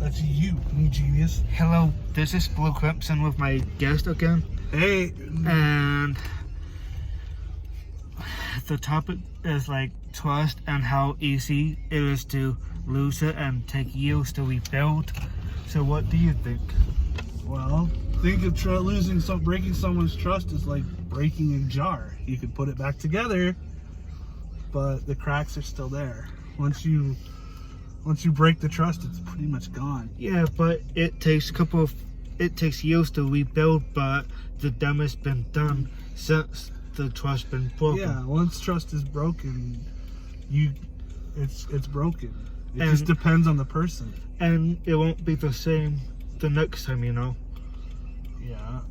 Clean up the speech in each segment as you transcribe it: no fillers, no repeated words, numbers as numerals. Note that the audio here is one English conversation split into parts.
That's you genius. Hello, this is Blue Crimson with my guest again. Hey. And the topic is like trust and how easy it is to lose it and take years to rebuild. So what do you think? Well, think of breaking someone's trust is like breaking a jar. You could put it back together, but the cracks are still there. Once you break the trust, it's pretty much gone. Yeah, but it takes years to rebuild, but the damage been done since the trust been broken. Yeah, once trust is broken, it's broken. It just depends on the person. And it won't be the same the next time, you know. Yeah.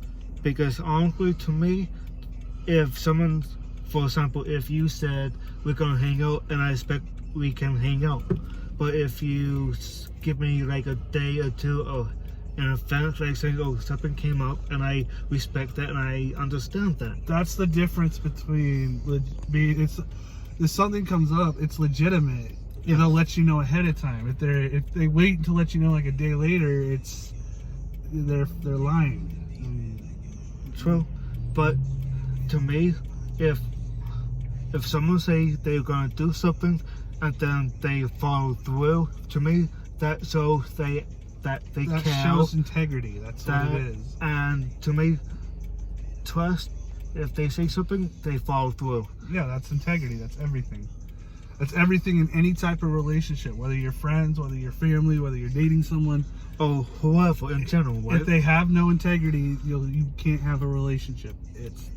Because honestly, to me, if someone, for example, if you said we're gonna hang out and I expect we can hang out, but if you give me like a day or two in advance, like saying, oh, something came up, and I respect that and I understand that. That's the difference between if something comes up, it's legitimate. Yeah. They'll let you know ahead of time. If they wait to let you know like a day later, they're lying. True, but to me, if someone say they're gonna do something and then they follow through, to me that shows that care. That shows integrity. That's what it is. And to me, trust. If they say something, they follow through. Yeah, that's integrity. That's everything. That's everything in any type of relationship, whether you're friends, whether you're family, whether you're dating someone, or whoever in general. Right? If they have no integrity, you can't have a relationship. It's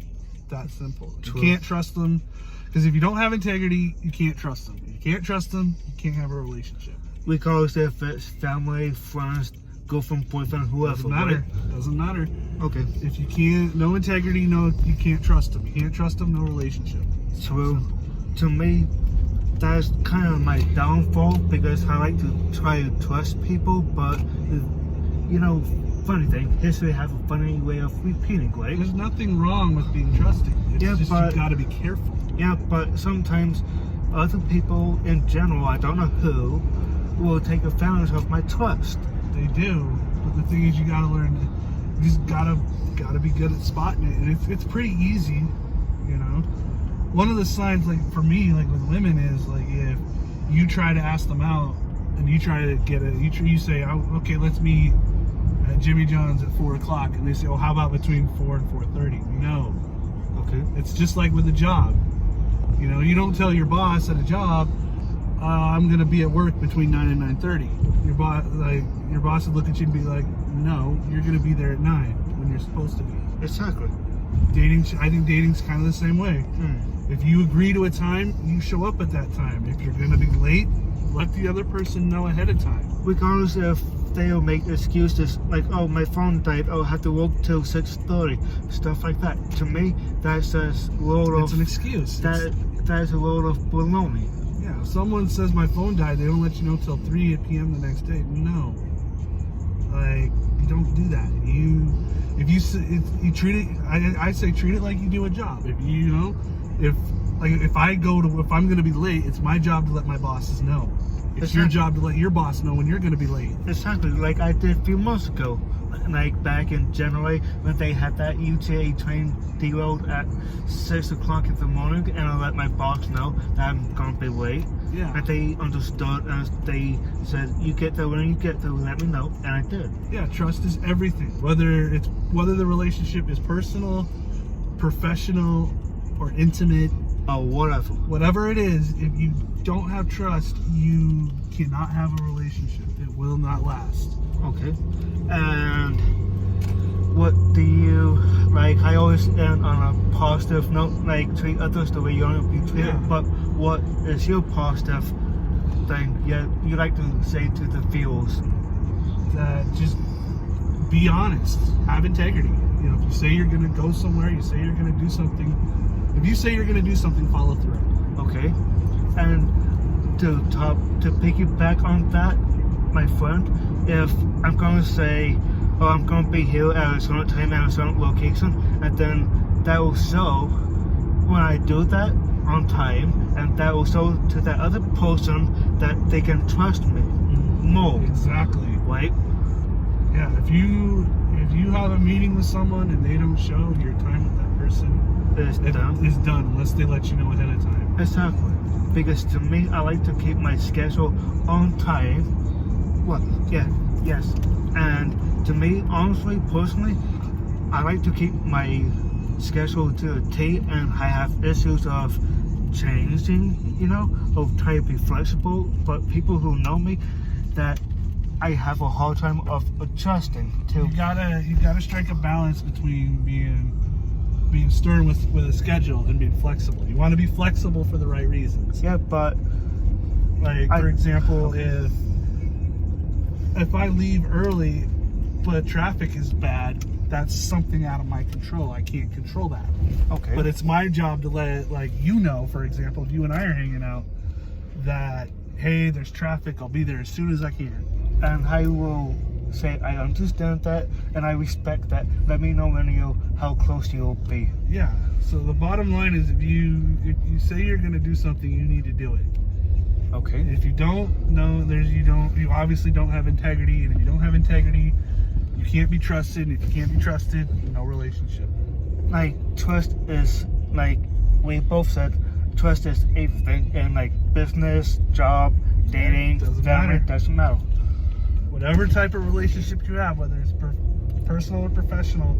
that simple. True. You can't trust them, because if you don't have integrity, you can't trust them. If you can't trust them, you can't have a relationship. Because if it's family, friends, girlfriend, boyfriend, whoever. Doesn't matter. Right? Doesn't matter. Okay. If you can't, no integrity, you can't trust them. You can't trust them, no relationship. True. To me, that's kind of my downfall, because I like to try to trust people, but funny thing, history has a funny way of repeating, right? There's nothing wrong with being trusting. It's just you gotta be careful. Yeah, but sometimes other people in general, I don't know who, will take advantage of my trust. They do, but the thing is, you gotta learn. You just gotta be good at spotting it, and it's pretty easy, you know. One of the signs, like for me, like with women, is like if you try to ask them out and you try to get you say, okay, let's meet at Jimmy John's at 4:00, and they say, oh, how about between 4 and 4:30? No. Okay. It's just like with a job. You know, you don't tell your boss at a job, I'm gonna be at work between 9 and 9:30. Your boss would look at you and be like, no, you're gonna be there at 9 when you're supposed to be. Exactly. I think dating's kind of the same way. If you agree to a time, you show up at that time. If you're gonna be late, let the other person know ahead of time. Regardless if they'll make excuses like, oh, my phone died, oh, I have to work till 6:30, stuff like that. To me, that's just It's an excuse. That is a load of baloney. Yeah, if someone says my phone died, they don't let you know till 3 p.m. the next day. No, like, you don't do that. You treat it. I say treat it like you do a job. If I'm gonna be late, it's my job to let my bosses know. It's your job to let your boss know when you're gonna be late. Exactly, like I did a few months ago. Like back in January when they had that UTA train derailed at 6 o'clock in the morning, and I let my boss know that I'm gonna be late. Yeah. And they understood, and they said, you get there when you get there, let me know, and I did. Yeah, trust is everything. Whether the relationship is personal, professional, or intimate, or whatever. Whatever it is, if you don't have trust, you cannot have a relationship. It will not last. Okay. And what do you like? I always end on a positive note, like treat others the way you want to be treated. Yeah. But what is your positive thing you like to say to the viewers? That just be honest, have integrity. If you say you're gonna go somewhere, you say you're gonna do something. If you say you're gonna do something, follow through. Okay. And to piggyback on that, my friend, if I'm gonna say, oh, I'm gonna be here at a certain time at a certain location, and then that will show when I do that on time, and that will show to that other person that they can trust me more. Exactly. right? Yeah, if you have a meeting with someone and they don't show, your time with that person It's done. is done unless they let you know ahead of time. Exactly. Because to me, I like to keep my schedule on time. What? Yeah, yes. And to me, honestly, personally, I like to keep my schedule to a T, and I have issues of changing, of trying to be flexible. But people who know me, that I have a hard time of adjusting to. You gotta strike a balance between being stern with a schedule and being flexible. You want to be flexible for the right reasons. Yeah, but Like, for example, if I leave early but traffic is bad, that's something out of my control. I can't control that. okay. But it's my job to let, like, for example, if you and I are hanging out, that, hey, there's traffic, I'll be there as soon as I can. And I will say I understand that and I respect that. Let me know how close you'll be. Yeah. So the bottom line is, if you say you're going to do something, you need to do it. Okay. If you don't, you obviously don't have integrity, and if you don't have integrity, you can't be trusted. And if you can't be trusted, no relationship. Like, trust is, like we both said, trust is everything in, like, business, job, dating, Doesn't family, matter. doesn't matter. Whatever type of relationship you have, whether it's personal or professional,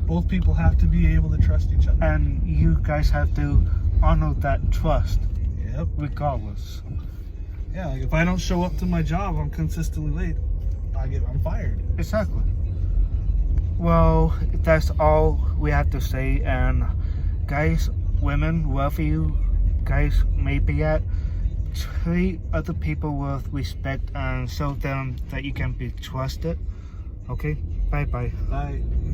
both people have to be able to trust each other. And you guys have to honor that trust, Yep. regardless. Yeah, like, if I don't show up to my job, I'm consistently late, I'm fired. Exactly. Well, that's all we have to say. And guys, women, wherever you guys may be at, treat other people with respect and show them that you can be trusted. Okay? Bye-bye. Bye.